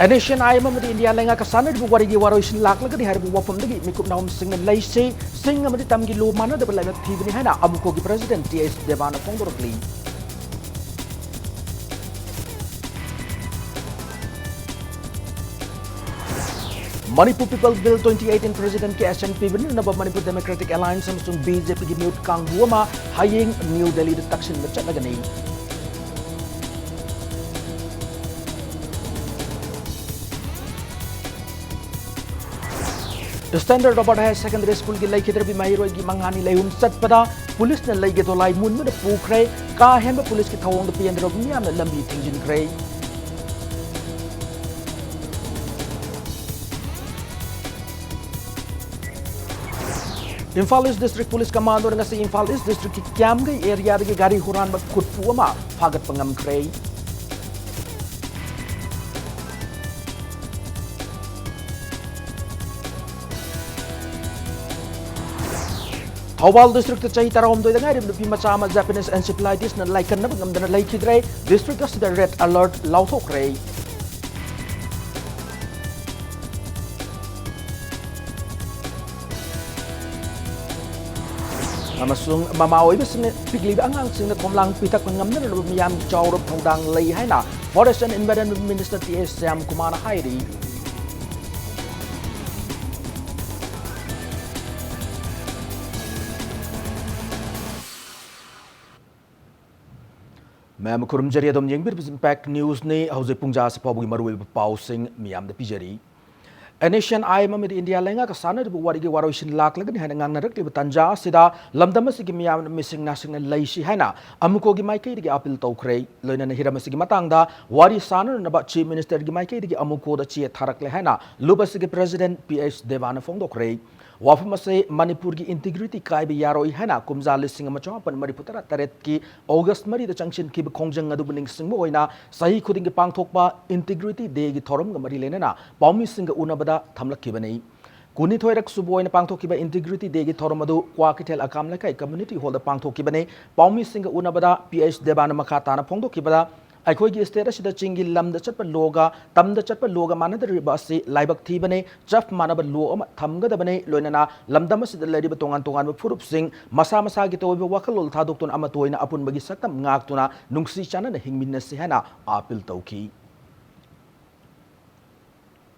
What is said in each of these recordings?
Nation I am India Langa Kasana Buwari Waroish Laklagadi had Wapam Mikup Nam Sing and Lacey, Sing a Tamgi Lumana, the Bella TV Hana, Amukogi President, T.S. Devana Fondorli. Manipur People Bill 2018 President KSNP Vinaba Manipur Democratic Alliance and soon BJP Gimut Kangwama, Haying New Delhi Detection the Chatagani. The standard about higher secondary school की लई किधर भी माहिरों की मंगानी लई उन सत पदा पुलिस ने लई के तो लाई मुन में द पूखरे का है में पुलिस की थावों द पीएन रोग मियां में लंबी थिंजिन करे Imphal East District Police Commando dengan si Imphal East District की कैम गई एरिया के गाड़ी हुरान में खुद पुआ फागत पंगम करे Thawal District Chay Tarom do nga rim Pimachama Japanese encephalitis na laikan na ngam na laikidre district as the red alert lauthok rei amasung mamaoy bising pigli angang sing na komlang pitak ngam na miyam chawrop thongdang lei haina Forest and Environment Minister T.S. Sam Kumana Hairi Ma'am Kurum Jari Adom Yang Bir Impact News ne Hause Pungja se Pabu Maru Pau Sing Miam the Pijari. A nation I am with India Lenga Kasana to Wadi Waroshin Laklagan Hanang directly with Tanja Sida Lamdamasiki Miam missing Nashing and Laishi Hana Amukogi Maike the Apple Tokre Learn Hiramasiki Matanga Wadi Sana and about Chief Minister Gimaike the Amuko the Chia Tarakle Hana Lubasiki President P.H. Devana Fondokre Wafamase Manipur की integrity काय भी यारो ही है ना कुमजा listing में चौपन मणिपुर तरत की अगस्त मरी द जंक्शन की खोंजंग अदुबनिंग सिंह में ओइना सही खुदिंग के पांगथोकपा integrity डे की थोरम ग मरी लेने ना पाउमी सिंह उनबदा थमलक की बनी कुनी थोइरक सुबो ओइना पांगथोक की integrity डे की थोरम अदु क्वाकिटेल अकाम लकाई community hall द पांगथोक की बने पाउमी सिंह उनबदा PH देवान मखा ताना फोंगदो की बदा अखोगी स्टेट असिदा चिंगी लम द चटप लोगा तम द चटप लोगा मानद रिबा से लाइबक थी बने चफ मानब लो अम थमगद बने लोइना लमदम असिदा लरिबा तोंगान तोंगान फुरुप सिंह मसा मसा की तोइबा वखलोल थादोक्तुन अम तोइना अपुन बगी सकम ngakतुना नुंगसी चाना हिंगमिनसे हैना appeal तौखी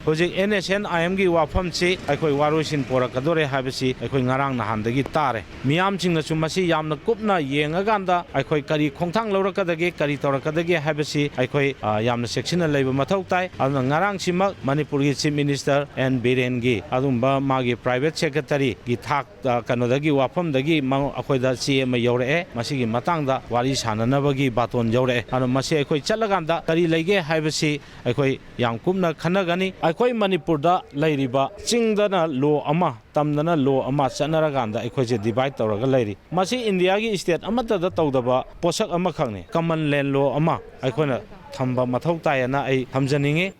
Project NSN IMG Wafam Si, Akoi Warusin Porakadore Habisi, Akoi Narang Nahandagi Tare. Miam Ching the Sumasi Yam the Kupna, Yangaganda, Akoi Kari Kontang Lorakadagi, Kari Torakadagi Habisi, Akoi Yam the sectional labor Matautai, and Narang Simak, Manipuri Chief Minister, and Birengi, Adumba Magi Private Secretary, Gitak Kanodagi Wafam Dagi, Mang Akoida CM Yore, Masigi Matanga, Waris Hananabagi Baton Yore, and Masi Akoi Chalaganda, Kari Lege Habisi, Akoi Yam Kumna Kanagani. अखोई मणिपुर दा लैरिबा चिंगदना लो अमा तमदना लो अमा चनरगांदा अखोइजे divide तौरगा लैरि मसी India की state अमतदा तौदबा पोषक अमा खंगने common land लो अमा अखोइना थंबा मथौ तायना आई थमजनिंगे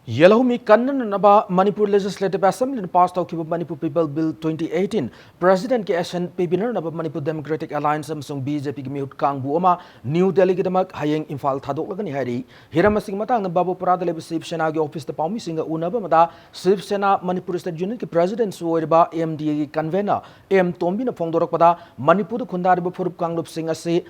Yellow me Kannan Naba Manipur Legislative Assembly passed out Manipur People Bill 2018. President KSNP Binner Naba Manipur Democratic Alliance Samsung BJP Gimut Kang Buoma New Delhi Gidamak Hayeng Infal Tadokagani Hari Hiramasing Matang Babu Parada Levi Sip Sena Office the Palmi Singer Unaba Mada Sip Sena Manipur State Unit President Suoriba MDA Convener M Tombina Fondorokpada Manipur Kundariba Furup Kanglup Singer say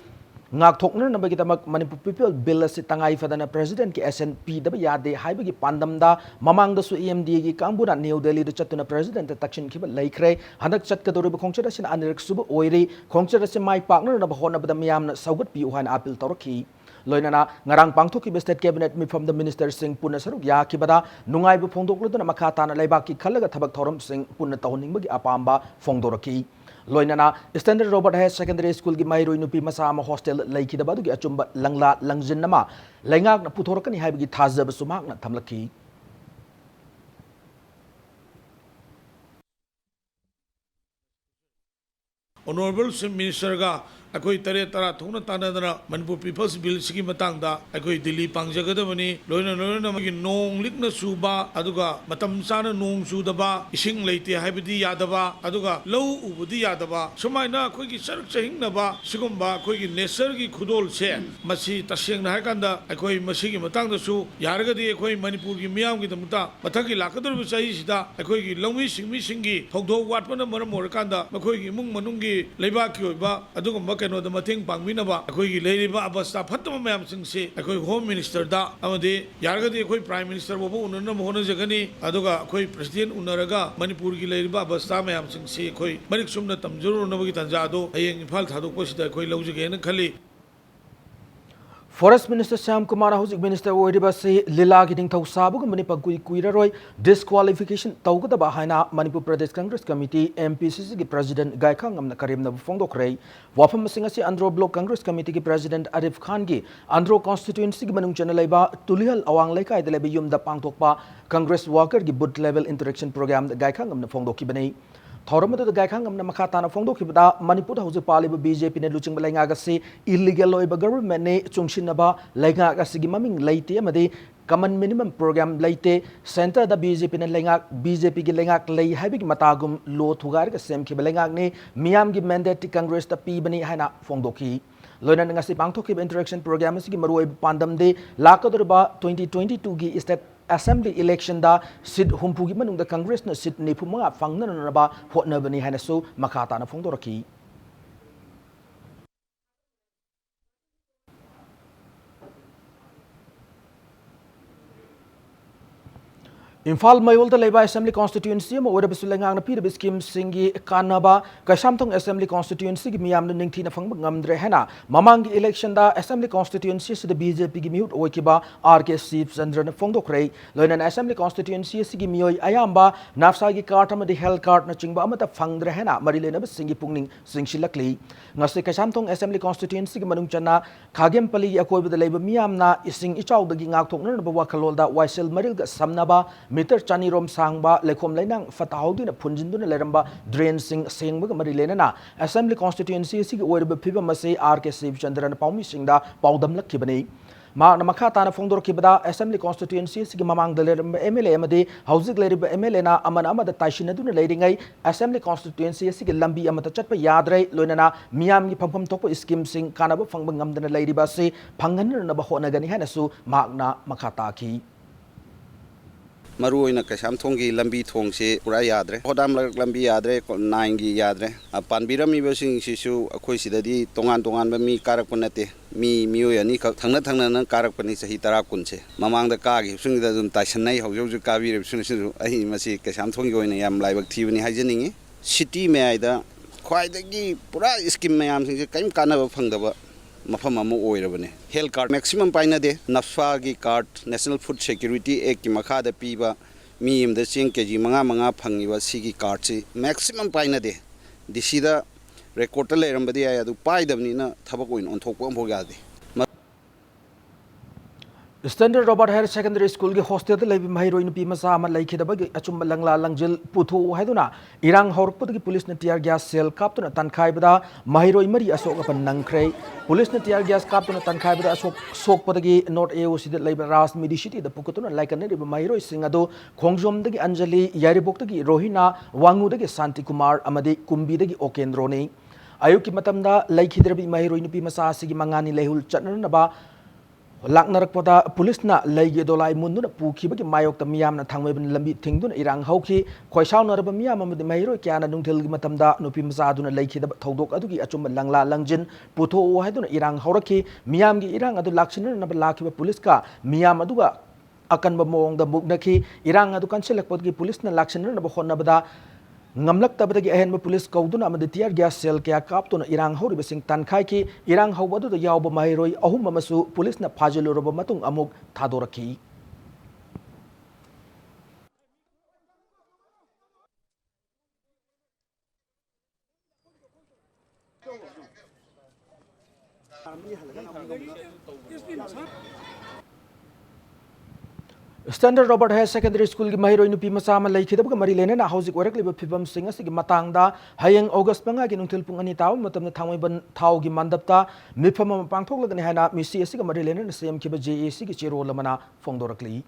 Ngakthokna na bagitamak Manipur People Bill si tangai fadana President ki SNP da yade haibagi pandamda mamang da su EMD gi kambuna New Delhi da chatuna President takshin kiba laikre hanak chat kadori ba khongchara sin anirak suba oiri khongchara sin mai partner na bahona ba miyam na saugat pi uhan apil toraki loinana ngarang pangthoki be State Cabinet mi from the Minister Singh Punna Saruk ya kibada nungai bu phongdoklu na makata na laibak ki khalaga thabak thorom Singh Punna tawning bagi apamba phongdoraki Loinana, Standard Robert High Secondary School की मायरोई नुपी मसामा hostel लैकी दबादु की अचुंबा लंगला लंगजिनमा लैंगाक न पुथोरकनी हाइबगी थाजब sumac न थमलकी Honorable Minister का ꯑꯩꯈꯣꯏ ꯇꯔꯦꯠ ꯇꯔꯥ ꯊꯣꯛꯅ ꯇꯥꯟꯅꯗꯅ ꯃꯅꯤꯄꯨꯔ ꯄꯤꯄꯜꯁ ꯕꯤꯜꯁꯤꯒꯤ ꯃꯇꯥꯡꯗ ꯑꯩꯈꯣꯏ ꯗꯤꯜꯂꯤ ꯄꯥꯡꯖꯒꯗꯕꯅꯤ ꯂꯣꯏꯅ ꯃꯥꯒꯤ ꯅꯣꯡ ꯂꯤꯛꯅ ꯆꯨꯕ ꯑꯗꯨꯒ ꯃꯇꯝ ꯆꯥꯅ ꯅꯣꯡ ꯆꯨꯗꯕ ꯏꯁꯤꯡ ꯂꯩꯇꯦ ꯍꯥꯏꯕꯗꯤ ꯌꯥꯗꯕ ꯑꯗꯨꯒ ꯂꯧ ꯎꯕꯗꯤ ꯌꯥꯗꯕ ꯁꯨꯃꯥꯏꯅ ꯑꯩꯈꯣꯏꯒꯤ ꯆꯔꯛ ꯆꯍꯤꯡꯅꯕ सिगुम्बा अखोई नेचर की खुदोल से मसी तसेंग है कांदा अखोई मसी की मतांगदसु यारगदी अखोई मणिपुर की मियाम की दमुता मथकी लाकदरब चाहिसिदा अखोई की लौमी सिंगमी सिंगी थौदोग वाटपना मरम ओरकांदा मखोई की मुंग मनुंगी लेबा की ओइबा अदुगुम्बा कैनोद मतेंग पांगबिनबा अखोई की लेरिबा अवस्था फत्तम मयाम सिंगसे अखोई होम मिनिस्टर दा अमदे यारगदी अखोई प्राइम मिनिस्टर बोबो उनन मोहन जगनी अदुगा अखोई प्रेसिडेंट उनरगा मणिपुर की लेरिबा अवस्था मयाम सिंगसे अखोई मरिक सुमना तमजरो नबगी तंजादो हयेंग इम्फाल थादोकपसिदा अखोई लौजगेन खली फॉरेस्ट मिनिस्टर श्याम कुमार हौजिक मिनिस्टर ओइरिबसे लीला की निंथौ साबुगुमनि पगुई कुइररोय डिस्क्वालिफिकेशन तौगदबा हाइना मणिपुर प्रदेश कांग्रेस कमिटी एमपीसीसी की प्रेसिडेंट गायखांग अमना करीमनब फोंदोखरै वाफम सिंगसी आंध्रो ब्लॉक कांग्रेस कमिटी की प्रेसिडेंट आरिफ खान की आंध्रो कॉन्स्टिट्यूएंसी की मनुंग चना लेबा तुलिहल अवांग लेकाय दलेबे युमदा पांगथोकपा कांग्रेस वर्कर की बूथ लेवल इंटरेक्शन प्रोग्राम गायखांग अमना फोंदोखिबनै थौरम गायखांग मखा ताना फोंदोखिबदा मणिपुर हौजिक पालिब बीजेपी ने लुचिंग लेंगागसी इलीगल ओइब गवर्नमेंट ने चुंगसिनबा लेंगागसी ममिंग लेते अमदे कमन मिनिमम प्रोग्राम लेते सेंटर द बीजेपी ने लेंगाक बीजेपी की लेंगाक लई हाइबिग मतागुम लो थुगारग सेमखिब लेंगाक ने मियाम की मैंडेट कांग्रेस ता पीबनी हाइना फोंदोखि लोइना ngasi पांगथोखिब इंटरेक्शन प्रोग्राम असि मरुओइ पांदमदे लाकदरबा 2022 की स्टेट असेंबली इलेक्शन दा सीट हुंफु की मनुंग कांग्रेस न सीट निफुमंगा फांगननबा होटनबनी हाइनसु मखाताना फोंदोरखि इम्फाल मयोल लेबा असेंबली कॉन्स्टिट्यूएंसी लेंगांग पीरब स्कीम सिंगी कानबा कैसामथोंग असेंबली कॉन्स्टिट्यूएंसी की मियाम निंगथीना फंग ngamdre हैना ममांग इलेक्शन दा असेंबली कॉन्स्टिट्यूएंसी से बीजेपी की मिहुट ओइकिबा आरके सीप चंद्रन फोंदोखरै लोइना असेंबली कॉन्स्टिट्यूएंसी की मियोय अयाम्बा नाफसा की कार्ड अमदि हेल्थ कार्ड न चिंगबा अमता फंगद्रे हैना मरी लेनब सिंगी पुंगनिंग सिंगसिलकली ngase कैसामथोंग असेंबली कॉन्स्टिट्यूएंसी की मनुंग चना खागेमपली अकोइबदा लेब मियामना इसिंग इचाउदगी ngaktoknarba wakhalolda वाइसेल मरिलगा समनबा मीटर चानीरोम सांगबा लेखोम लेनांग फताहौदिना फुंजिंदुना लेरंबा ड्रेन सिंग सेंगबगा मरी लेनना असेंबली कॉन्स्टिट्यूएंसी सिगी ओइरब फिबम मसे आरके शिवचंद्रन पाउमी सिंगदा पाउदम लखिबनी माना मखा ताना फोंदोरखिबदा असेंबली कॉन्स्टिट्यूएंसी सिगी ममांग दलेरंबा एमएलए अमदे हौजिक लेरिबा एमएलए ना अमन अमदा ताइशिनदुना लेरिंगै असेंबली कॉन्स्टिट्यूएंसी सिगी लंबी अमता चटपा याद्रै लोइनना मियाम की फंफम थोप स्कीम सिंग कानाबा फंगबा ngamdana लेरिबा से फंगननबा होनगनी हैनसु मागना मखा ताखी मरुओइना कैसाम थोंगी लंबी थोंग से पूरा याद्रे होदाम लंबी याद्रे नाइंगी याद्रे पानबिरमीबसिंग सिसु अखोई सिददी तोंगान तोंगान मी कारक नते मी मियोय अनि खक थंगना कारक पनी सही तरा कुन से ममांग कागी सुंगदा दुम ताइसननाय हौजौजु काबिरे सुनसिनु अहि मसी कैसाम थोंगी ओइना याम लाइबक थीबनी हाइजनिंगी सिटी में आइदा ख्वाइदगी पूरा स्कीम मयाम सिंग कैम कानब फंगदबा मफम ओरबने हेल्थ कार्ड मैक्सिमम पाइनदे नफ्सा की card national food security act की मखाद पीबा मीम चिंग केजी मंगा मंगा फंगीबा सिगी कार्ड से मैक्सिमम पाइनदे दिसीदा रेकॉर्ड लेरंबदे आय अदु पाइदबनीना थबक ओइन ओंथोकपो अमफो यादे standard Robert higher secondary school के हॉस्टल लेबी महिरोई नुपी मचा अमा लेखिदबगी अचुम लंगला लंजिल पुथु हैदुना इरांग हौरकपदगी पुलिस ने टीआर गैस सेल कापतुना तनखाइबदा महिरोई मरी अशोक अपन नंखरै पुलिस ने टीआर गैस कापतुना तनखाइबदा अशोक सोकपदगी नॉर्थ एओसी दे लेबा राज मिडी सिटी द पुकुतुना लाइकनरिबा महिरोई सिंग अदो खोंगजोमदगी अंजलि यारिबोक्तगी रोहिना वांगुदगी शांति कुमार अमदी कुंबीदगी ओकेंद्रोने अयुकी मतमदा लेखिद्रबी महिरोई नुपी मचा सिगी मंगानी लेहुल चटननबा लाकनरकपदा पुलिसना लेगे दोलाई मुंदुना पुखिबगी मायोक्ता मियामना थांगमेबन लंबी थिंगदुना इरांग हौखि खोइसावनरबा मियाम अमदि महिरोई क्याना नुंथेलगी मतमदा नुपी मचादुना लेखिदबा थौदोक अदुगी अचुम लंगला लंजिन पुथो हाइदुना इरांग हौरखि मियामगी इरांग अदु लाक्सिननबा लाखिबा पुलिसका मियाम अदुगा अकनबा मोंगदा मुगनखि इरांग अदु कंसिलकपदगी पुलिसना लाक्सिननबा होनबदा ngamlaktabadagi ahenba police kauduna amadi tiar gas cell kya kaptuna irang horiba sing tankhai ki irang hawbadu da yawba mahiroi ahum amasu police na phajiluraba matung amuk thadoraki Standard Robert High Secondary School की mahiroi nupi macha ama leikhidabuga mari lenena hauzik oirakliba phibam sing asigi matangda hayeng August panga gi nungthil pung ani taw matamna thangmaiban thau gi mandapta mifam ama pangthoklagani haina misi asiga mari lenena sem khiba JAC gi chero lamana phongdorakli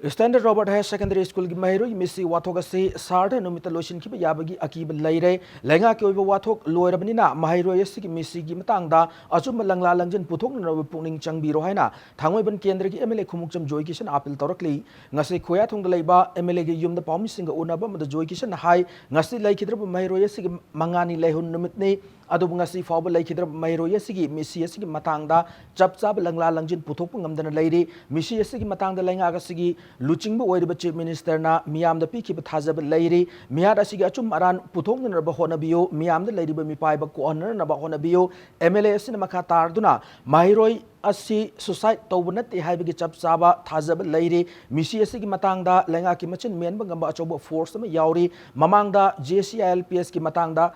Standard Robert High Secondary School की mahiroi misi wathok ase sarda numita lotion khiba yabagi akiba leire lenga ke oiba wathok loirabnina mahiroi asigi misi gi matangda achum langla langjin puthokna pungning changbiro haina thangmaiban kendra gi MLA khumukcham joy kisan apil torakli ngasi khoya thongda leiba MLA gi yumda pawmi singa unaba mada joy kisan hai ngasi laikhidrab mahiroi asigi mangani leihun numitni adubu ngasi fawba laikhidrab mahiroi asigi misi asigi matangda chapchab langla langjin puthokpa ngamdana leiri misi asigi matangda lenga asigi Luchingba oiriba Chief Minister na miyamda pikiba thajaba leiri miyad asigi achum aran puthoknaraba honabiyo miyamda leiriba mipaiba koonarnaba honabiyo MLA asina makha tarduna mahiroi asi suicide tawba natte haibagi chapchaba thajaba leiri misi asigi matangda lenga ki machin menba ngamba achoba force ama yauri mamangda JCILPS ki matangda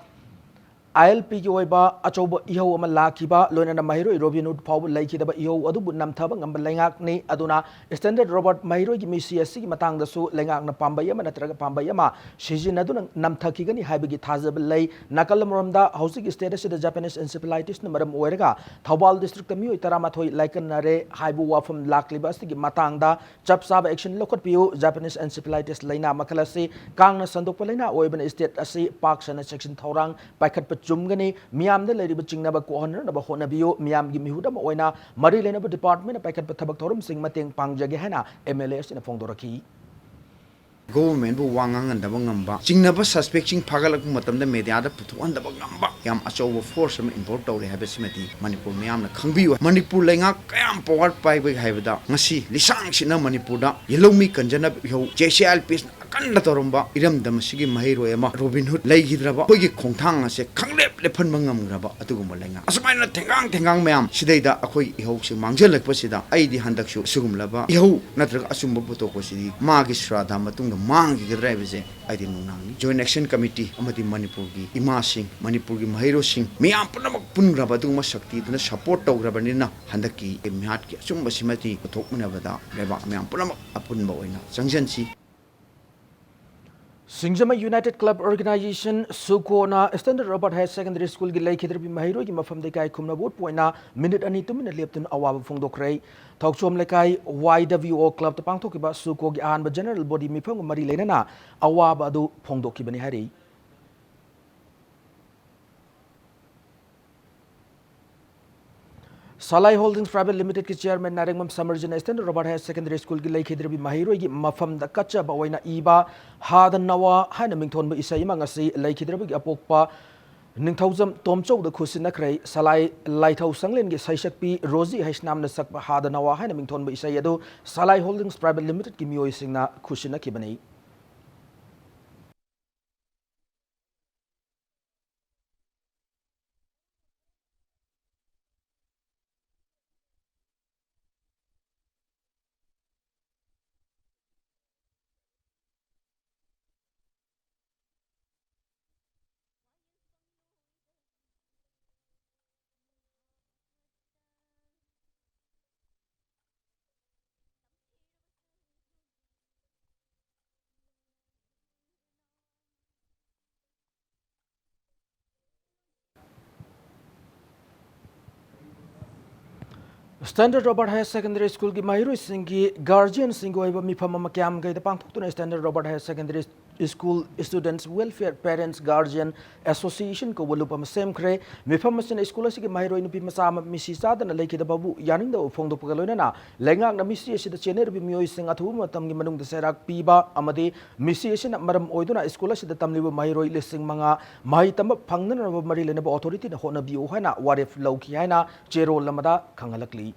ILP की ओइबा अचौब इहो अमा लाखिबा लोइना महिरोइ रोबिनुड फाउ लाइखिदबा इहो अदुबु नमथबा ngamba lengaakni aduna standard Robert mahiroi gi misi asigi matangdasu lengaakna pambai ama natraga pambai ama sijinaduna namthakigani haibagi thajab lei nakalamromda housing state asida Japanese encephalitis na maram oiraga Thobal district mi taramathoi laikan nare haibu wafam lakliba asigi matangda chapsaba action lokot piu Japanese encephalitis leina makalasi kangna sandokpa leina oibana state asi park sana section thorang paikhat Jumgani, Miam the Lady Bachingaba Kohana, about Honabio, Miam Gimihuda, Oina, Marilena Department, a packet of Tabatorum, Sing Mating Pangjagahana, MLS in a Fondoraki. Government bu wangang and the Bangamba. Chingnaba suspecting Pagalak Matam the Media put one the Bangamba. Yam Acho force some import of the Habesmeti, Manipur Miam, Kambi, Manipur Lenga, Kayam powered by Havida, Nasi, Lisang Shina Manipuda, Yellow Me Kanjana, JCL piece. Kanda toromba iram damasigi mahiro ema Robin Hood lay hidraba hogi khongthang ase khanglep lephan mangam graba atugum lenga asmaina thengang mayam sidaida akhoi ihok se mangjal sida aidi handaksu sugum laba iho natraga asumba puto ko sidi magi shradha matung mangi gidrai se aidi nunang joint action committee amati Manipur gi ima sing Manipur gi mahiro sing miyam punamak pungraba duma shakti duna support tawgrabanina handaki emhat ki asumba simati puthokmana bada leba miyam punamak apunba oina sangjansi Singjama United Club Organization Sukona Standard Robert High Secondary School gi laikhidrabi mahiro gi mafam dekai khumna bot poina minute ani tu minute leptun awab phongdokrai thokchom lekai YWO Club ta pangthokiba Suko gi anba general body mifam mari lenana awab adu phongdokibani hari Salai Holdings Private Limited ki chairman Narengmam Samarjan Standard Robert High Secondary School ki laikhidrabi mahiro gi mafam da kacha ba oina iba hadan nawa haina mingthon ba isai mangasi laikhidrabi gi apokpa ningthaujam tomchou da khusinakrai salai laithau sanglen gi saisakpi Rosie haisnam na sakpa hadan nawa haina mingthon ba isai adu Salai Holdings Private Limited ki mioi singna khusinakibani Standard Robert High Secondary School ki mahiro singi guardian singo iba mifam makyam gai da pangthokuna Standard Robert High Secondary School Students Welfare Parents Guardian Association ko walupam sem kre mifam masin school asigi mahiro inupi masama misi sada na leiki da babu yaning da phongdok pagaloina na lengang na misi asida chener bi mioi sing athu matam gi manung da serak piba amadi misi asina maram oiduna school asida tamliba mahiro lising manga mai tam phangna na mari lena authority na hona bi haina waref lauki haina chero lamada khangalakli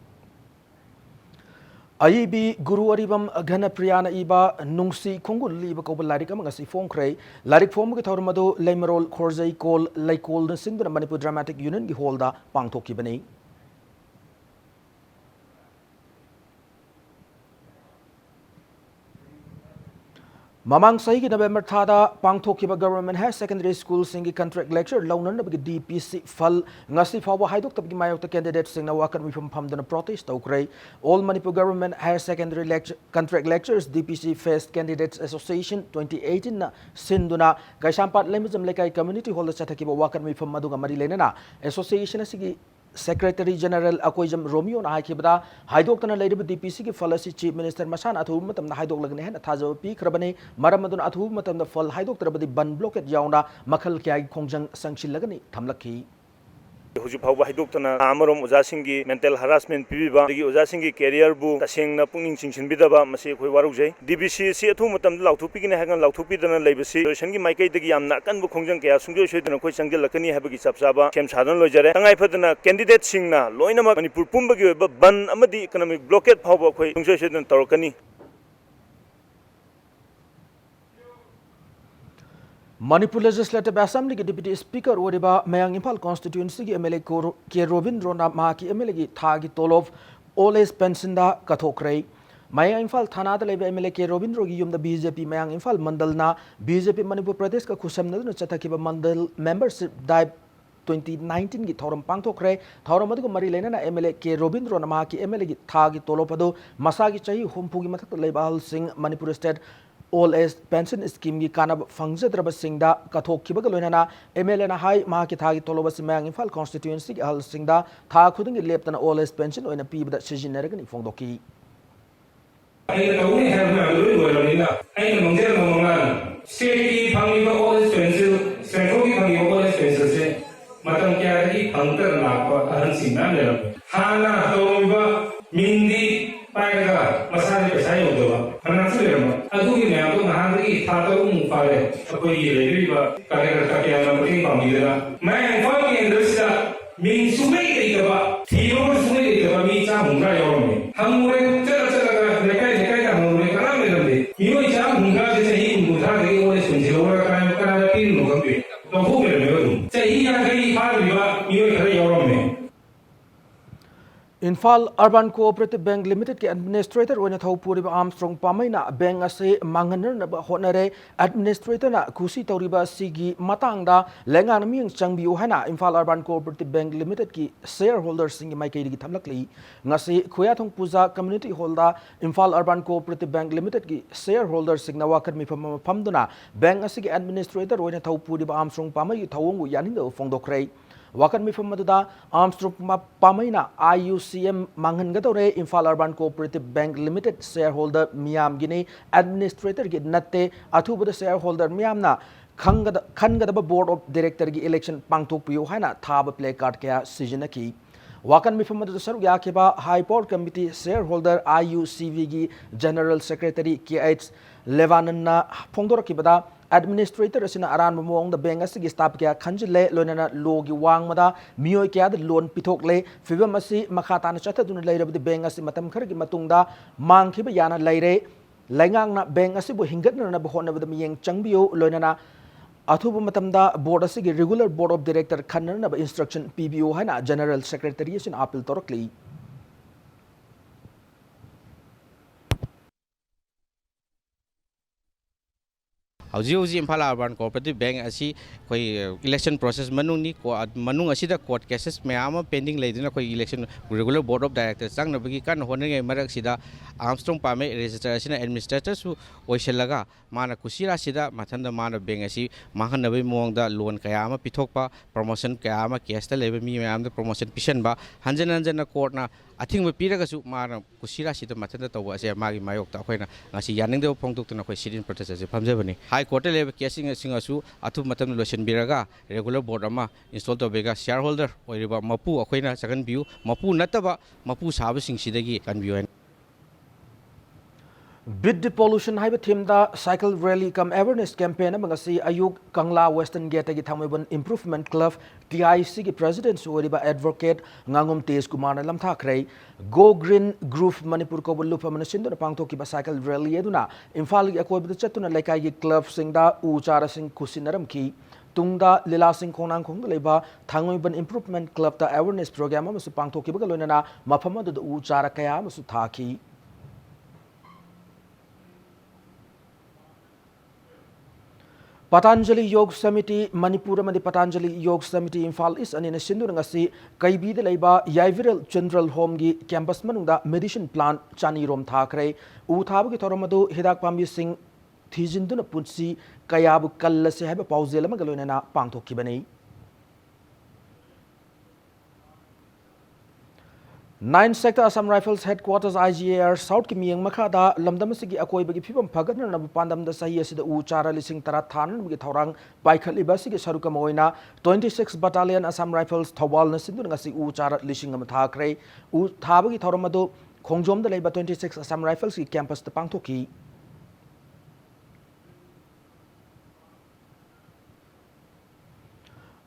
Aibi Guru Aribam Ghana Priyana Iba Nungsi Kungul Liba Koba Larik Amangasi Fong Kray, Larik Fom Gitormado, Lemerol, Korzai Kol, Laikol, the Sindhu Manipur Dramatic Union Giholda, Pangtoki Bani. Mamang sahi November thada pangthokhiba government high secondary school singi contract lecture launanabagi DPC fal ngasi fawa haidok tabgi mayokta candidates singna wakan mifam phamdana protest tawkrai all Manipur government higher secondary lecture contract lectures DPC First Candidates Association 2018 na sinduna Gaishampat lemizam lekai community hall chathakiba wakan mifam maduga mari lenana association asigi Secretary General Akoijam Romeo na haikibada haidokna leiriba DPC ki falasi Chief Minister Masan athu matamna haidok lagne hen thajaw pi khrabane maramadun athu matamna fal haidok trabadi ban blockade yauna makhal kya khongjang sangsil lagani thamlakhi Huju Pau Hidukana, Amarum, Uzasingi, mental harassment, Piba, Uzasingi, career book, Tasing, Punging Chin Bidaba, Masi, Waruje, DBC, Seatumatam, Lautupi, Hagan, Lautupi, and Legacy, Shangi, Mike, the Yam, Nakan, Bukunjan, Sunjo, and Question Lakani, Habaki Sapsaba, Kem Sadan Lojare, and I put a candidate Singna, Loinama, Manipur Pumbagi, Ban Amadi economic blockade power, Sunjo and Torokani. Manipur Legislative Assembly ki Deputy Speaker Oriba Mayang Impal Constituency ki MLA K. Robindro na Maki MLA ki Thagi Tolov Old Age Pension da Kathokrai Mayang Impal Thana da leba MLA K. Robindro ki yumda BJP Mayang Impal Mandal na BJP Manipur Pradesh ka khusam na chathakiba Mandal membership dai 2019 ki thoram pangthokre thoram adu mari lena na MLA K. Robindro na Maki MLA ki Thagi Tolov adu masagi chahi humpu ki mathak leibal Singh Manipur State All Age Pension Scheme ki kanab fangjadraba singda kathokhibaga loinana MLA na hai ma ki thagi toloba simang Imphal constituency ki hal singda tha khuding leptana All Age Pension oina pibda sijineraga ni phongdoki ai tauni harna loi loina ai mangjer mangan state ki phangiba All Age Pension central ki phangiba All Age Pension se matam kya ki phangtar na pa ahan singna le hana toba mindi paega masane pesai odoba Anasirema, Aduki Nato Nahari, Tato Fare, Akoy Riva, Kakakia, Pamira. Man, following this means Sumay, Theo Sumay, Mita Munga Yomi. Hamure, Tella, Neka, Hamure, Karamel, Yuja Munga is a him who had the oldest in Jora, Kanapin, Mugambi. The Hoover, say he had a Hariva, Yomi. Infal Urban Cooperative Bank Limited ke administrator oina thopuriba Armstrong Pamaina bank ase manganer na honare administrator na kusi toriba sigi matangda lengan ming changbiu hana Infal Urban Cooperative Bank Limited ki shareholders singi mai kaidi thamlakli ngasi khoyathong puja community holda Infal Urban Cooperative Bank Limited ki shareholders signa wakar mi phamduna bank ase ki administrator oina thopuriba Armstrong Pamai thawongu yaninga fongdokrei Wakan mifam maduda Armstrong Pamaina IUCM Mangangadore Infal Urban Cooperative Bank Limited shareholder Miam Gini administrator gi natte athubuda shareholder Miamna Khangadaba board of director gi election pangthok piu haina thaba play card kya sijanaki Wakan mifam maduda saru yakiba High Court Committee shareholder IUCV gi general secretary KH Levanana Pongdorakibada administrator asina aran mamong the bank asigi staff kya khanjile loinana logi wangmada mioi kya the loan pithokle fibam asi makhata na chatha dun leirab the bank asi matam khargi matungda mangkhiba yana leire laingang na bank asi bu hingatna na bahona bada miyeng changbio loinana athuba matamda board asigi regular board of director khanna na instruction PBO hana general secretary asin appeal torokli Hauji Impala Urban Cooperative Bank asi koi election process manung asida court cases mayama pending leidina koi election regular board of directors sang na bagi kan honenge marak sida Armstrong Pame register asina administrator su oiselaga mana kusira sida mathanda mana bank asi mahan nabai mongda loan kaya ama pithokpa promotion kaya ama case ta lebe mi mayam da promotion pishan ba hanjan na court na athing piraga su mana kusira sida mathanda tawa ase magi mayok ta khoina ngasi yaning de phongdok tuna khoi sidin protest ase phamjabani high court level casing singasu athu matam lotion biraga regular board ama install to bega shareholder oiriba mapu akhoina second view mapu nataba mapu sabu sing sidagi kan view Beat the pollution haiba theme da cycle rally come awareness campaign amangasi ayuk Kangla Western Gate gi thamibon improvement club TIC gi president suoriba advocate ngangom Tej Kumar lam thakrei go green group Manipur ko bulu pamanasin do pangtho ki ba cycle rally eduna Imphal gi akoi bi chatuna lekai gi club singda u chara sing kusinaram ki tungda lila sing khonang khong leba thangoi ban improvement club ta awareness program amasu pangtho ki ba loinana mafama do u chara kaya amasu thaki Patanjali Yoga Samiti Manipur amadi Patanjali Yoga Samiti Imphal East anina sinduna ngasi kaibida leiba Yaiviral General Home gi campus manungda medicine plant chani rom thakre u thabagi thoramadu hidak pambi sing thijinduna punsi kayabu kallase haiba pauzelama galoinana pangthokibani 9 Sector Assam Rifles Headquarters IGAR South ki miyang makhada lamdam sigi akoi bagi phibam phagatna na pandam da sahi asida u chara lising tara thanan bagi thorang baikhali basigi saruka moina 26 Battalion Assam Rifles Thawal na sindu ngasi u chara lising am thakre u thabagi thoramadu khongjom da leiba 26 Assam Rifles ki campus ta pangthoki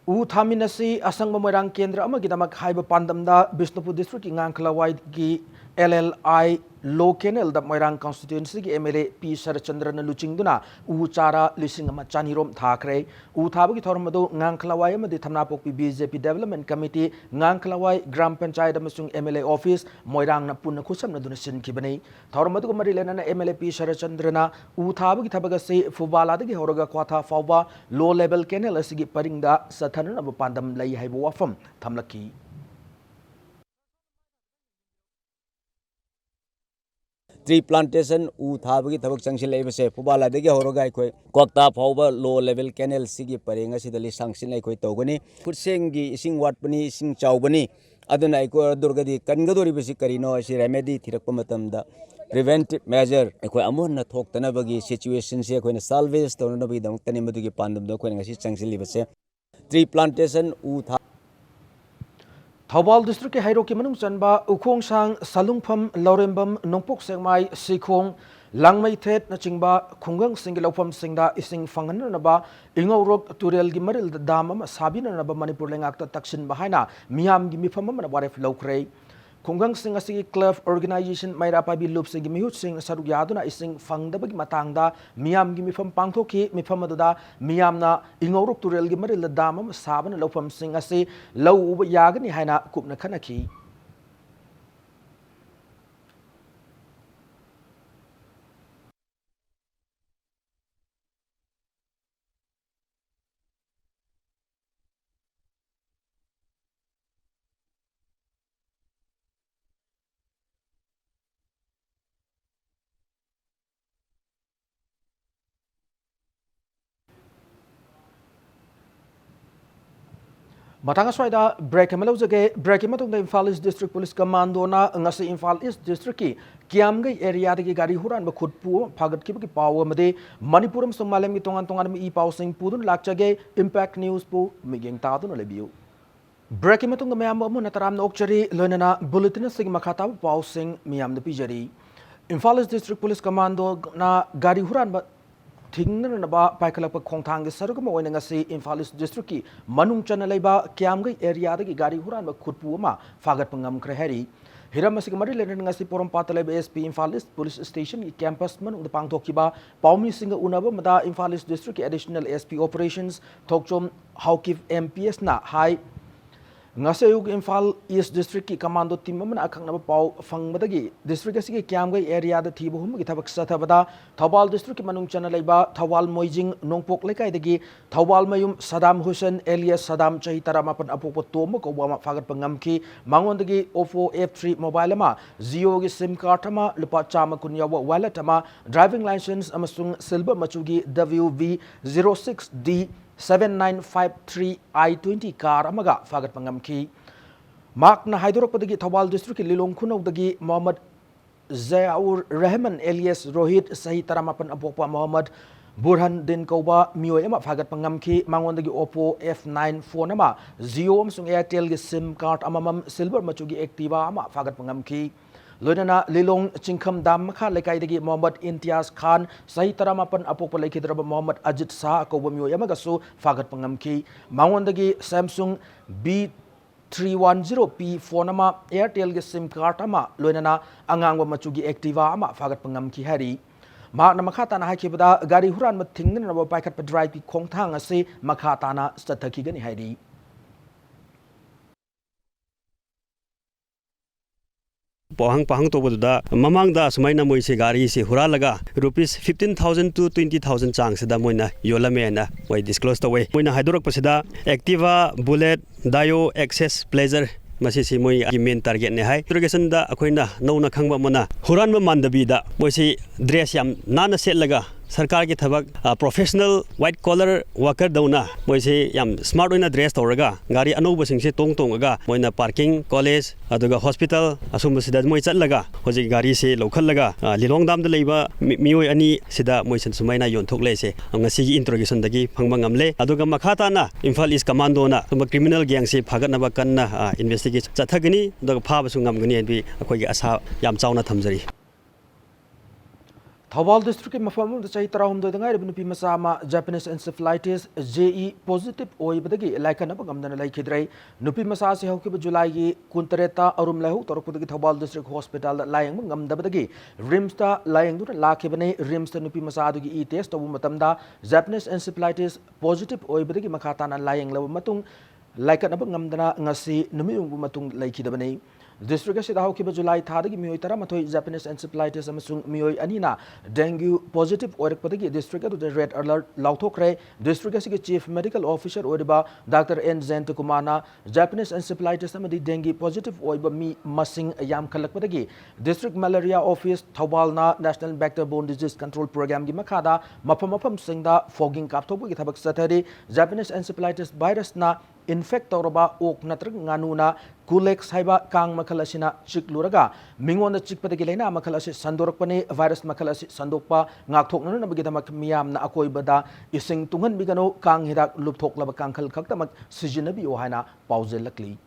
U Thaminasi Asang Moirang Kendra Amagidamak Haiba Pandamda Bishnupur District Nganklawai gi LLI Low Kenel da Moirang Constituency gi MLA P Sarachandra na Luchingduna U Chara Lising ama Chanirom Thakre U Thabagi Thormadu Nganklawai amadi Thamnapok BJP Development Committee Nganklawai Gram Panchayat amasung MLA Office Moirang na punna khusam na duna sin kibani Thormadu mari lena na MLA P Sarachandra na U Thabagi Thabaga se Fubala dagi Horoga Kwatha Fawba Low Level Kenel asigi paringda Sathanan aba pandam lai haibu wafam thamlaki Tree plantation u thabagi thabak changsil leibase pubala degi horoga khoi kokta phawba low level canal sigi parenga sidali sangsin lai khoi togani futsengi ising watpani ising chawbani aduna ai ko durgadi kangadori bisi karino si remedy thirakpa matamda preventive measure khoi amon na thoktana bagi situation se khoi na salvage tawna bagi dam tani madugi pandam do khoi ngasi changsil libase tree plantation u Thawal District ke Hairo ki manung chanba ukhong sang salungpham Laurembam Nongpok Sengmai Sikhong Langmai Thet na chingba khungang singi laufam singda ising fangan na ba ingorok turel gi maril dam am sabina na ba Manipur lengak ta taksin bahaina miam gi mifam na waref laukrei khungang sing asigi club organization maira pa bi lup sigi mihut sing saruk yaduna ising fangda bagi matangda miam gi mifam pangthoki mifam aduda miam na ingorok turel gi maril dam am sabana laufam sing asi lau uba yagani haina kupna khanaki Matanga Swaida break Malozage break Matung the Imphal East District Police Commando na ngasi Imphal East District ki Kiamgai area de gari huran ba khutpu phagat ki power made Manipuram Somalem ki tongan mi paw sing pudun lakchage Impact News pu migeng ta tu lebiu break Matung the Mayam na taram nokchari lenana bulletin sing makhata paw sing miam de pijari Imphal East District Police Commando na gari huran ba Thingna na ba paikalapa khongthang ge sarugama oina ngasi Imphal East District ki manung chana leiba Kiamgai area de gari huran ba khutpu ma phagat pangam khre hari hiram masig mari lenen ngasi porom patalai SP Imphal East Police Station ki campus manung de pangthokkiba paumi singa unaba mada Imphal East District ki additional SP operations thokchom haukif MPS na high Ngasayug Imphal East District ki commando team man akhang na pau fangmadagi district asigi Kiamgai area da thibu hum gi thabak sathabada Thawal District ki manung chana leiba Thawal Moijing Nongpok lekai dagi Thawal Mayum Saddam Hussein alias Saddam chahi taramapan apok tom ko wa fagat pangam ki mangon dagi Oppo F3 mobile ma Jio gi sim card ma lupa chama kunya wa wallet ma driving license amasung silver machugi WV06D 7953 I-20 car amaga fagat pangamki mak na haidorok padagi Thawal District Lilong Khunau dagi Muhammad Zaur Rahman alias Rohit sahi taramapan apokpa Muhammad Burhan din kauba miyoy ama fagat pangamki mangon dagi Oppo F9 phone ama Jio amsung Airtel gi sim card amamam silver machugi Activa ama fagat pangamki Loinana Lilong Chingkham Dam Makha Lekai dagi Muhammad Imtiaz Khan sahi taramapan apokpa lekhidraba Muhammad Ajit Shah kauba miyoy amagasu fagat pangamki mangon dagi Samsung B310P phone ama Airtel gi sim card ama loinana angangwa machugi Activa ama fagat pangamki hari mak na makata na hakibada gari huran ma thingna na ba paikat pa drive ki khongthang ase makata na stathaki gani hari pahang to boda mamang da sumaina moi se gari se huralaga rupees 15,000 to 20,000 chang se da moina yolame na moi disclose to way moina hydroc pasida Activa Bullet Dio Access Pleasure masi si moi main target ne hai irrigation da akoina nauna khangba mona huran ma mandabi da moi si dress yam nana set laga सरकार की थबक professional white collar worker दौना मोइसे याम smart ओइना dress तौरगा गाड़ी अनौब सिंगसे तोंग तोंगगा मोइना पार्किंग कॉलेज अदुगा हॉस्पिटल असुम सिदा मोइ चलगा होजि गाड़ी से लौखलगा लिलोंग दाम द लेबा मियोय अनि सिदा मोइसन सुमाइना योनथोक लेसे अंगसी इंट्रोगेशन दगी फंगबा ngamle अदुगा मखाताना इम्फाल ईस्ट कमांडो ना तुम क्रिमिनल गैंग से फागतनबा कन्ना इन्वेस्टिगेट चथगनी दग फाबसु ngamगनी AB अखोइगे Asha yam चावना थमजरी Thawal district ke mafam da chai tarahum do dangai nupi masama Japanese encephalitis JE positive oi badagi laikana bagamdana lai khidrai nupi masa se hauki ba July gi kuntareta arum lahu torokudagi Thawal district hospital da layang ngamda badagi rims da layang du la khibane rims da nupi masa du gi e test to matamda Japanese encephalitis positive oi badagi makata na layang law matung laikana bagamdana ngasi numi ung matung lai khidabane district asida haukiba July thadagi mioi tara mathoi Japanese encephalitis amasung mioi anina dengue positive oirakpadagi district adu red alert lauthokre district asigi chief medical officer oiba Dr. N Zent Kumana Japanese encephalitis amadi dengue positive oiba mi masing yam khalakpadagi district malaria office Thawbalna national vector-borne disease control program gi makhada mafam singda fogging kapthokgi thabak sathari Japanese encephalitis virus na infect tawraba ok natrag nganuna kulex haiba kang makhalasina chikluraga mingon chikpadagi leina makhalasi sandorakpane virus makhalasi sandokpa ngakthokna na bagi miyam na akoi bada ising tungan bigano kang hidak lupthok laba kangkhal khaktamak sijinabi ohaina pauze lakli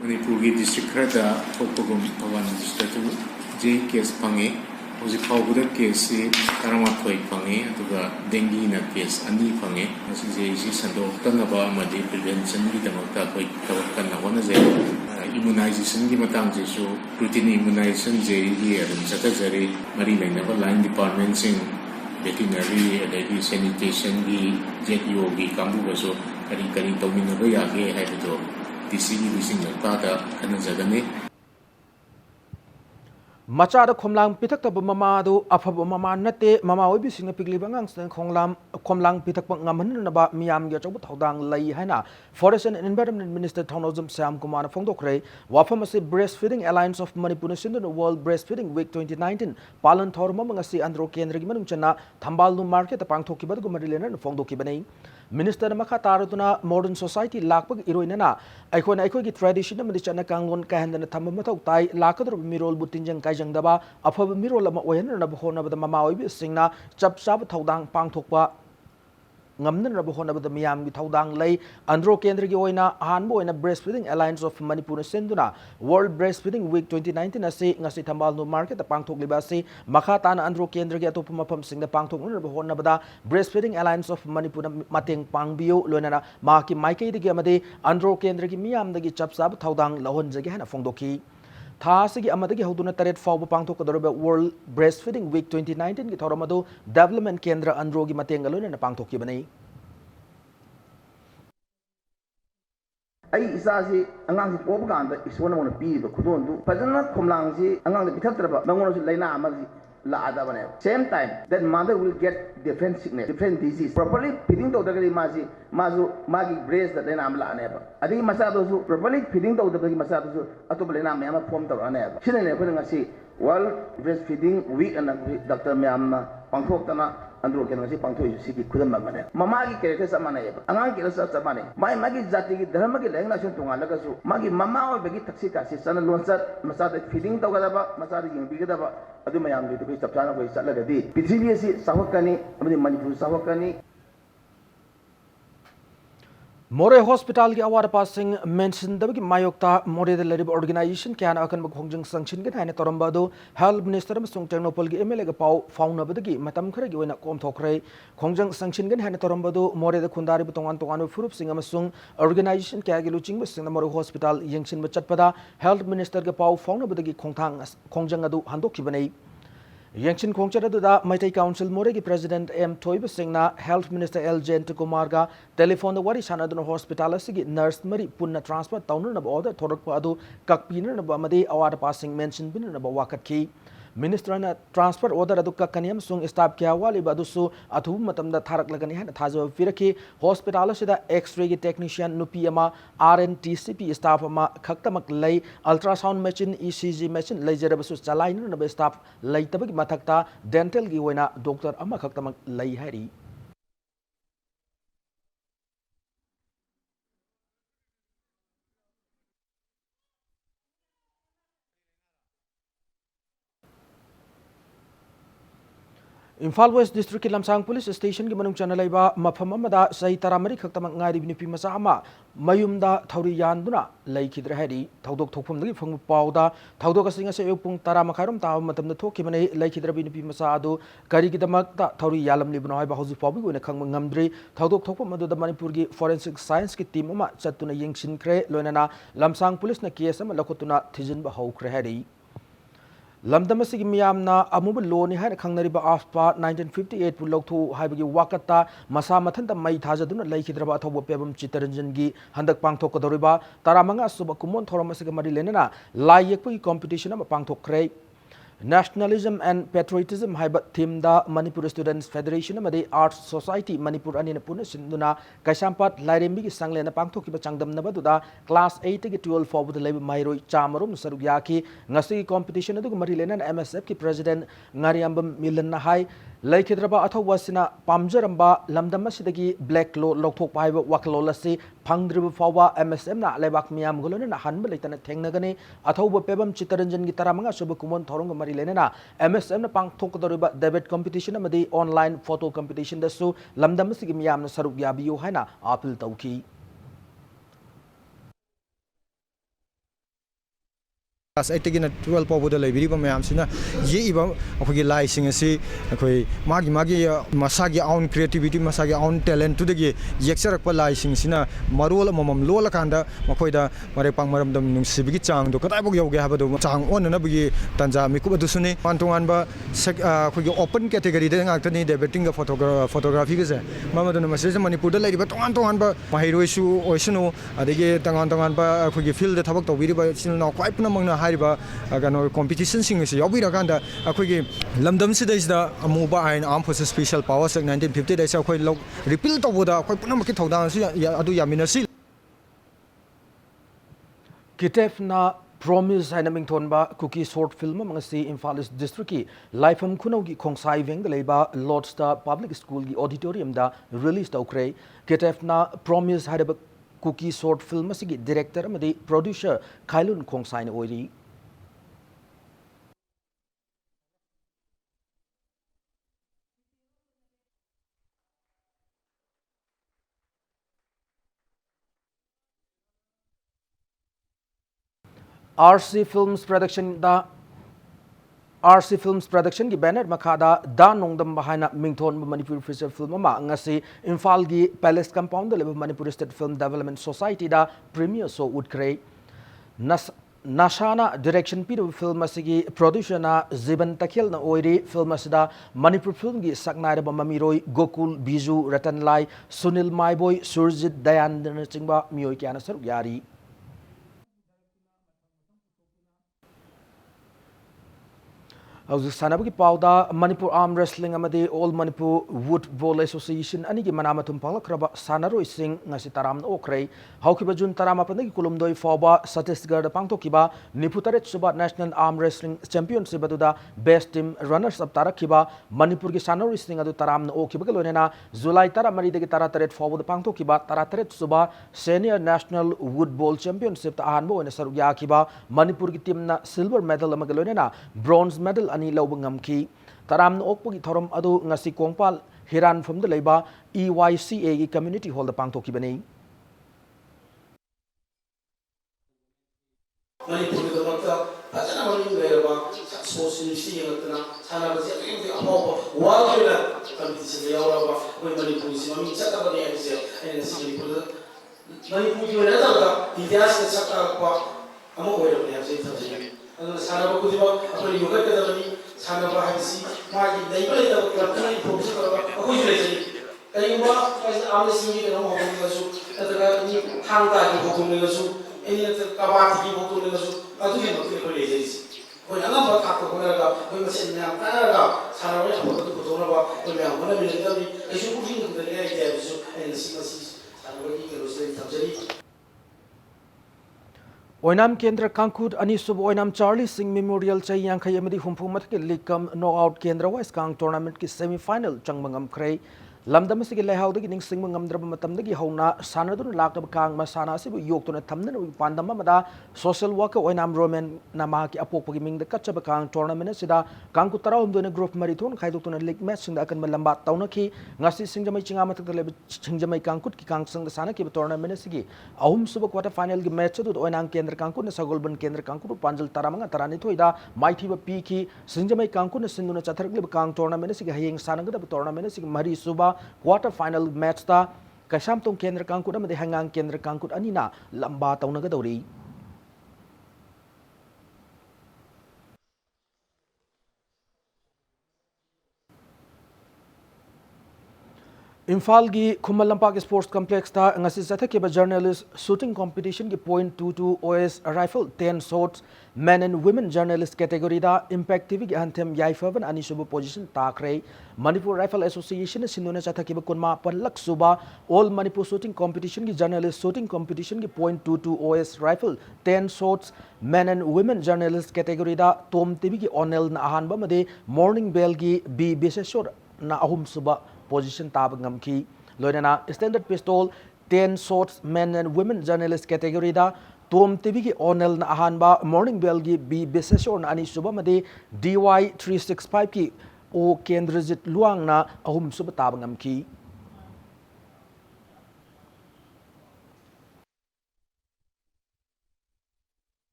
Manipur district khada thokpagum Thawal district je case pange Uji pauda case karamathoi pange aduga dengue na case ani pange asi je isi sandok tanaba amadi prevention gi damakta koi tawakkan na hona je immunization gi matang je so routine immunization je gi adum chata jari mari laina ba line department sing veterinary adagi sanitation gi JPO gi kambu ba so kari tawmin ba ya ge hai bido TCG bising ta da kana jagane Machada khomlang pitak ta mama do afab mama nate mama obi sing pigli bangang sang khomlang pitak pang ngaman na ba miyam ge chobu thodang lai haina Forest and Environment Minister Thonozum Sam Kumar Phongdokre wafam ase Breastfeeding Alliance of Manipur Sin the World Breastfeeding Week 2019 palan thorma mangasi andro kendra gi manung chana thambal nu market pangthoki bad gu marilena phongdoki banai Minister makha taraduna modern society lakpag iroinana aikoi gi tradition amadi chana kanglon kahendana thamma mathau tai lakadru mirol butinjang kaijang daba afab mirol ama oyen na bhona bada mama oibi singna chap chap thodang pangthokpa ngamnan rabu hona bada miyam gi thodang lei andro kendra gi oina hanbo oina Breastfeeding Alliance of Manipur senduna World Breastfeeding Week 2019 ase ngasi thambal no market pangthok liba ase makha tan andro kendra gi atop mafam singda pangthok rabu hona bada Breastfeeding Alliance of Manipur mateng pangbiyo loinana ma ki maikei digi amade andro kendra gi miyam dagi chapsab thodang lahon jagi hana phongdoki Thasigi amadagi hauduna taret fawba pangthok kadoroba World Breastfeeding Week 2019 gi thoramado Development Kendra andro gi matengaloina na pangthokki banai ai isasi angang si poba ganda isona mona pi ba khudon du fajana khomlang si angang de pithatraba mangona si laina amagi la ada bane same time that mother will get different sickness different disease properly feeding to dagari magi breast that laina amla ane ba adi masa do su properly feeding to dagari masa do su atop laina me ama form to ane ba sine ne ko ngasi World Breastfeeding Week and Dr. Myamna pangthok tana andro kenasi pangthoi si ki khudam mane mama gi character samane ba angang ki rasa samane magi jati gi dharma gi lengna sun tunga laga su magi mama o begi taksi ka si sana lonsat masa de feeding to gada ba masa de ying bi gada ba adu mayam gi to chapchana ko isa laga di pithribi si sahokani amadi Manipur sahokani More Hospital ki award passing mentioned the Mayokta More the Larib organization can akan Hongjang sanction get hane torambado Health Minister Sung Technopol gi MLA pau fauna badagi matam khare gi wena kom thokre Hongjang sanction get hane torambado More the Kundari butongan tongan furup sing amasung organization kya gi luching bas sing More Hospital yengsin bachatpada Health Minister ge pau fauna badagi khongthang Hongjang adu handok ki banai Yangshin Khongchada Maitai Council Moregi President M. Toiba Singna, Health Minister L. Jayanta Kumarga, telephone the Wari Sanadana Hospital Sigi Nurse Mari Punna Transfer Town of Order Torak Adu Kakpina Nabamadi Award Passing mentioned Bin Nabawakaki. Minister na transfer order adu kakaniam sung staff kya wali badusu athu matam da tharak lagani han thajo firaki hospital sida x-ray gi technician nupi ama RNTCP staff ama khaktamak lay ultrasound machine ECG machine lejarabasu chalain na staff leitabagi mathakta dental gi hoina doctor ama khaktamak lay hari Imphal West District ki Lamsang Police Station ki manung chana laiba mafam amada sahi taramari khaktamang ngari binipi masa ama mayumda thauri yanduna lai khidra hari thaudok thokpham dagi phang pawda thaudok asinga se pung tara makhairom ta matam na thokki mane lai khidra binipi masa adu kari ki damak ta thauri yalam libno hai ba hoju pawbi go na khang ngamdri thaudok thokpham adu da Manipur gi forensic science ki team ama chatuna yengsin khre loinana Lamsang Police na case ama lakotuna thijin ba hau khre hari Lamdamasi Miyamna Amuba Loni had a Kangnariba Afpa 1958 Puloktu Hibagi Wakata, Masamatanda Mai Tazaduna Lake Hidraba Tobo Pebum Chitaranjangi, Handak Pangtoko Doriba, Taramanga Subakumon Toramasika Marilena, Layakui competition of Pangtok Cray. Nationalism and Patriotism Haibat Team da Manipur Students Federation Amade Arts Society Manipur Anina Puna Sinduna Kaisampat Lairembi Sanglena Pangtoki Changdam Nabaduda Class 8 to 12 forward the labor Mairo Chamarum Sarugyaki Ngasi competition adu Marilena MSF ki President Ngariambam Milan Nahai Lake Hidraba Atho Wasina Pamjaramba Lamdamasidagi Black Law Loktok Paiba Wakalolasi Pangdribu Fawa MSM na Lebak Miam Gulon na Hanbelitan Tengnagani Atho Pebam Chitaranjan Gitaramanga Subakumon Torong Marilena MSM na Pangtok Doriba debate competition amadi online photo competition dasu Lamdamasigi Miam na Saruk Yabiyo Haina Apil Tauki Class 8 to 12 pawda leibiriba mayamsina yeiba akhoi lai sing asi akhoi magi masagi own creativity masagi own talent to the yeksarakpa lai sing sina marol momam lola kanda makoida mare pangmaram dam nungsibigi chang do kadai bog yoge habadu chang on na bugi tanja mikuba dusune pantongan ba akhoi open category de ngaktani debating ga photography ge mamadu na message Manipur da leiriba tongan ba mahiroi oisunu adege tangan ba akhoi field de thabak tawiriba sin na kwai puna mangna competition sing is Yobiraganda, Akwigi, Lamdam Sidda, Amuba and Armed Forces Special Powers like 1950, they say quite low, repealed over the Quapunamaki down, Adu Yaminasi. Kitefna Promise Hanamington ba cookie short film mangasi Imphal District Lifeam Kunogi Kongsai Veng the Leba Lordstar Public School auditorium da released Okray Kitefna Promise had a cookie short film asigi director amadi producer Khailun Kongsai oiri RC Films production ki banner makada da nongdam bahana mingthon Manipur feature film ama ngasi Imphal gi Palace Compound the Manipur State Film Development Society da premiere so would create Nashana direction pido film asigi producer na Ziban Takhil na oiri film asida Manipur film gi saknai ba mamiroi Gokul Biju Ratan Lai Sunil Maiboy Surjit Dayan chingba mioi kyana saruk yari Sanabaki Pauda, Manipur Arm Wrestling Amadi, All Manipur Wood Bowl Association, Aniki Manamatum Palakraba, Sanaro Sing, Nasitaram Okray, Haukibajun Taramapani Kulumdoi Foba, Satisgar Pangtokiba, Niputaret Suba National Arm Wrestling Championship Baduda, Best Team Runners of Tarakiba, Manipur Sanaro Sing Adu Taram Okibagalona, Zulai Taramari de Tarataret Foba the Pangtokiba, Tarataret Suba, Senior National Wood Bowl Championship Ahanbo and Saruyakiba, Manipur Timna Silver Medal Magalona, Bronze Medal. Ani lawbangam ki taram no okpagi thorom adu ngasi kongpal hiran from the leba EYCA gi community hall the pangthoki bani Manipur the makta ajana mani leba social issue ngatna sana basi akenti apo wal kena competition yawa ba ko Manipur si mami chata ba ni ase ai nasi Manipur ki wala ta ityas ke chata pa amo ko ni ase ta sana ba ko diba apni yoga ka सानबा HiAce मागी दैबले दा club ने focus करबा अखोई लेजरी करिबा आमने सिंगी के हम होतो गसु ततगा नि थांता की होतो गसु एने त कबाती की होतो गसु अदुगे मते को लेजरी कोई ना बा का को नरगा कोई मसे ना तारगा सानबा फोतो को तोनबा कोई ना होना मिलता भी एसु कुछ नहीं दे ने के बिसु एने सिमसी सानबा की के रोसे तबजरी ओइनाम केंद्र कांकुट अनिसुब ओइनाम चार्ली सिंह मेमोरियल चै यांखै अमदी हुंफु मथके लिकम नो आउट केंद्र वाइस कांग टूर्नामेंट की सेमीफाइनल चंगमंगम ख्रै लमदम सिगे लेहाउदगी निंगसिंग मंगमद्रब मतमदगी हौना सानदुन लाक्तब कांग मसाना सिबु योक्तुन थमनन पांदम मदा सोशल वर्कर ओइनाम रोमेन नामा की अपोकपगी मिंग कच्चब कांग टूर्नामेंट सिदा कांगकु तराउम दोने ग्रुप मरिथोन खाइदोक्तुन लीग मैच सिंग अकन लंबा तौनखी ngasi singjamai chinga matak lebe singjamai kangkut ki kangsang sana ki tournament sigi ahum suba quarter final gi match du oinang kendra kangkut na sagolban kendra kangkut panjal taramanga tarani thoida maithi ba pi ki singjamai kangkut na sinduna chatharak lebe kang tournament sigi hayeng sana ga tournament sigi mari suba quarter final match ta kasam tong kendra kangkut amade hangang kendra kangkut anina lamba taunaga dori Imphal की Khuman लंपाक sports complex था ngasi जाथाखिबा journalist shooting competition की .22 OS rifle 10 shots men and women journalist category da impact tv gi anthem yaifaban ani subu position takre Manipur Rifle Association sinuna जाथाखिबा kunma palak suba all Manipur shooting competition ki journalist shooting competition ki .22 OS rifle 10 shots men and women journalist category da tom tv ki onel na ahanba made morning bell gi b biseshor na ahum suba position tab ngamki loinana standard pistol 10 shots men and women journalist category da tom tv ki onel na ahanba morning bell gi b biseshor na ani suba made dy 365 ki o kendrajit luang na ahum suba tab ngamki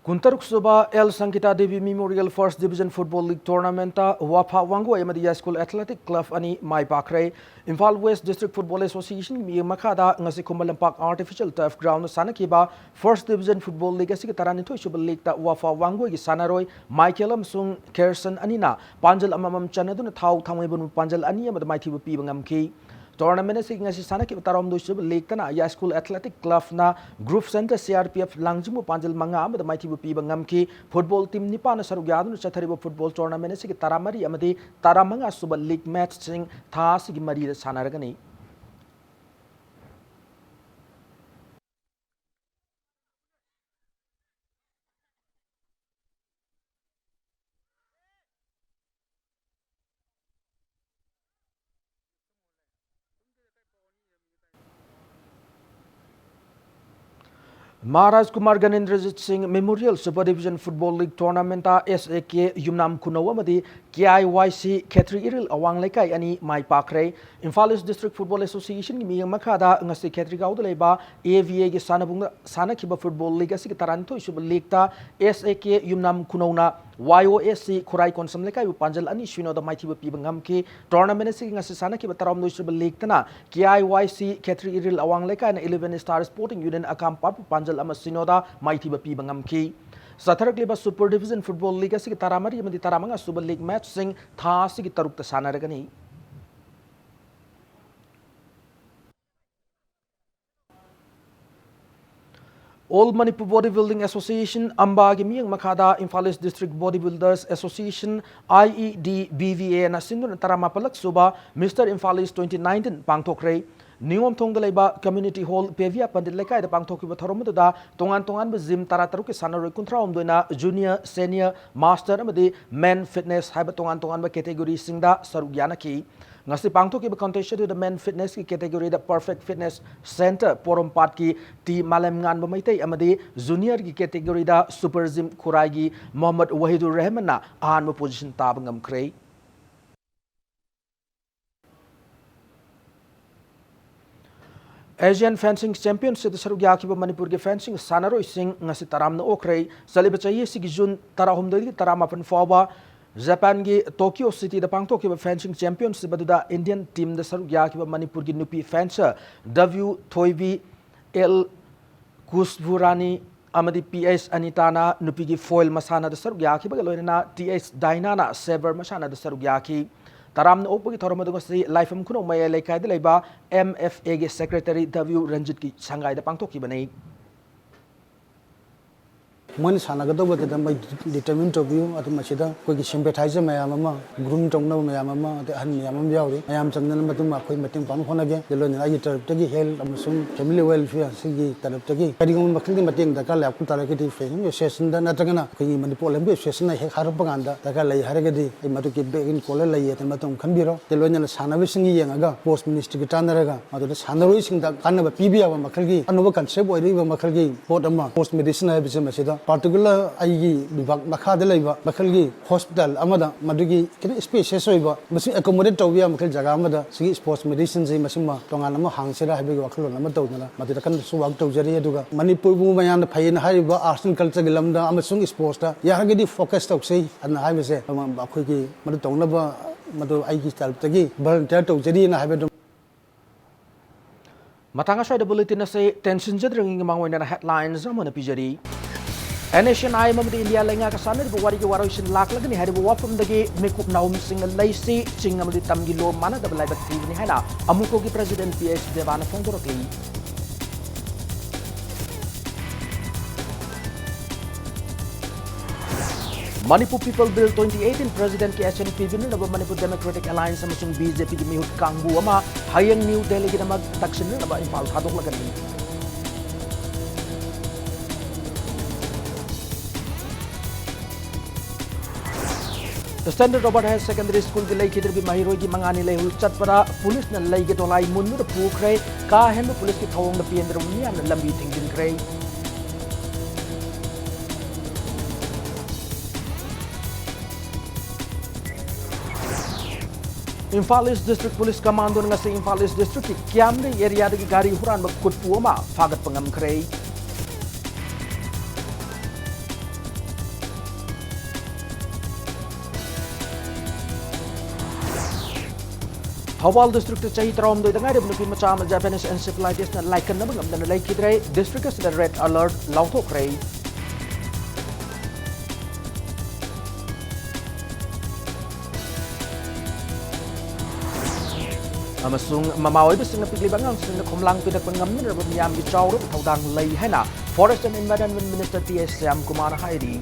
Kuntaruk Suba El Sankita Devi Memorial First Division Football League Tournament ta Wafa Wangu Amadi School Athletic Club ani Mai Pakre Imphal West District Football Association mi makada ngasi Kumalam Park Artificial Turf Ground sanakiba First Division Football League asik tarani thoi subal league ta Wafa Wangu gi sanaroi Michael Amsung Kerson anina panjal amamam chanadun thau thamai panjal ani amad maithi pi bangamki tournament sing ngasi sana ki tarom do sub league tana ya school athletic club na group center CRPF langjimu panjal manga amad maithi pi bangam ki football team nipa na saru gyadun chathari football tournament sing taramari amadi taramanga sub league match sing tha sigi mari sanaragani Maharaj Kumar Ganendrajit Singh Memorial Super Division Football League Tournament ta SAK Yumnam Kunawa madi KIYC Khetri Iril Awang Lekai ani Mai Pakre Imphal East District Football Association mi makada ngasi Khetri Gauda leba AVA gi sanabunga sanakhiba Football League asik taranto Super League ta SAK Yumnam Kunauna YOSC Khurai Konsam Lekai panjal ani shino da maithi pi bangam ki tournament asik ngasi sanakhiba taram no Super League tana KIYC Khetri Iril Awang Lekai na 11 Star Sporting Union akam pat panjal ama sinoda maithi pi bangam ki Satharak liba Super Division Football League asik taramari amadi taramanga Super League match sing tha asik taruk ta sanaragani All Manipur Bodybuilding Association Amba Gimiyang Makada Imphal East District Bodybuilders Association IEDBVA na sindun taramapalak suba Mr. Imphal East 2019 pangthokre Niwam Thongda Leba Community Hall Pevia Pandit Lekai da pangthokiba tharomuda tongan ba gym tarataru ke sanaroi kuntraum doina junior senior master amadi men fitness haiba tongan ba category singda sarugyana ki ngasi pangthokiba contest to the men fitness ki category da perfect fitness center porompat ki ti malem ngan ba maitai amadi junior ki category da super gym khurai gi Mohammad Wahidur Rahman na ahan position tab ngam khrei Asian Fencing Championship sarug yakiba Manipur ke fencing sanaroi sing ngasi taramna okhrei saliba chahi sigi June tarahumdagi taramapan fawa Japan ki Tokyo City da pangthokiba fencing championship aduda Indian team da sarug yakiba Manipur ki nupi fencer W Thoibi L Kusburani amadi PS Anitana nupigi foil masana da sarug yaki bagaloina TS Dainana Sever masana da sarug yaki taram na opagi thoramadugo si life am kuno maya laikai da laiba MFA ge secretary W Ranjit ki sangai da pangtoki banai मन सानागदब के दम determine टोबियो अतु मसिदा कोई सिम्पेथाइज मयाम अमा groom टोंगना मयाम अमा अते हन मयाम यावरी मयाम Changan मतुम अखोई मतिंग palm होनागे देलोनि आइ तरफ तगी हेल्थ अमसुम फैमिली वेलफेयर सिगी तरफ तगी कदिगम मखलि मतिंग दका लैप तारगेदि फेसिंग सेशन दा नतगना कोई मनिपुर लंबे सेशन हे खारप गांदा दका लै हरगेदि ए मतु के बेगिन कोले लै यते मतुम खनबिरो देलोनि सानाबिसिंगी येंगा पोस्ट मिनिस्टर की तानरगा अदु सानरोइसिंग दा कानब पीबियाबा मखलगी अनुभव कंसेप्ट ओइरिबा मखलगी पोट अमा पोस्ट मेडिसिन है बिसे मसिदा particular aigi bibak makhada leiba makhali hospital amada madugi kin spaces oiba masi accommodate tawia makhal jaga amada sigi sports medicine sei masima tongan ama hangsira habi wakhlon ama tawdana madira kan su wak tawjari aduga manipur bu mayan phain hariba arts and culture gi lamda amasung sports ta yaragedi focus tawsei anna haibese akhoi gi madu tongnaba madu aigi style tagi volunteer tawjari na haibe matanga shoy da bulletin na say tension jadring mangwena headlines amona pijari Nation I am the India Lenga Kasana, the Wari Waroishin Laklagan, had a walk from the gate, make up now single lacy, singam the Tamgilo Mana, the Live TV Hana, Amukogi President PS Devana Fondorokli. Manipur People Bill 2018 President KSNP Vinun of Manipur Democratic Alliance Amazon BJP Mihut Kangu Ama, Hayang New Delegate Amag Taxin about Impal Kadolagani. The Standard Robert High Secondary School की लई किधर भी महिरों की मंगानी लई हुई चटपरा police ने लई के तोलाई मुन्नु द पूखरे का हेंदु पुलिस की थवंग द पियंदर मुनिया ने लंबी थिंगिन करे Imphal East District Police Commando nga sa Imphal East District ki Kiamri area ki gari huran magkut puama fagat pangam करे Hawal District chahi trawm doi dangai rebnu pin macham Japanese encephalitis na like na bangam na like kidrai district is the red alert lauto krai amasung mamawai bising na piglibangang sing na khomlang pidak pangam ni rebnu yam gi chawru thaudang lei haina Forest and Environment Minister TS Sam Kumar Hairi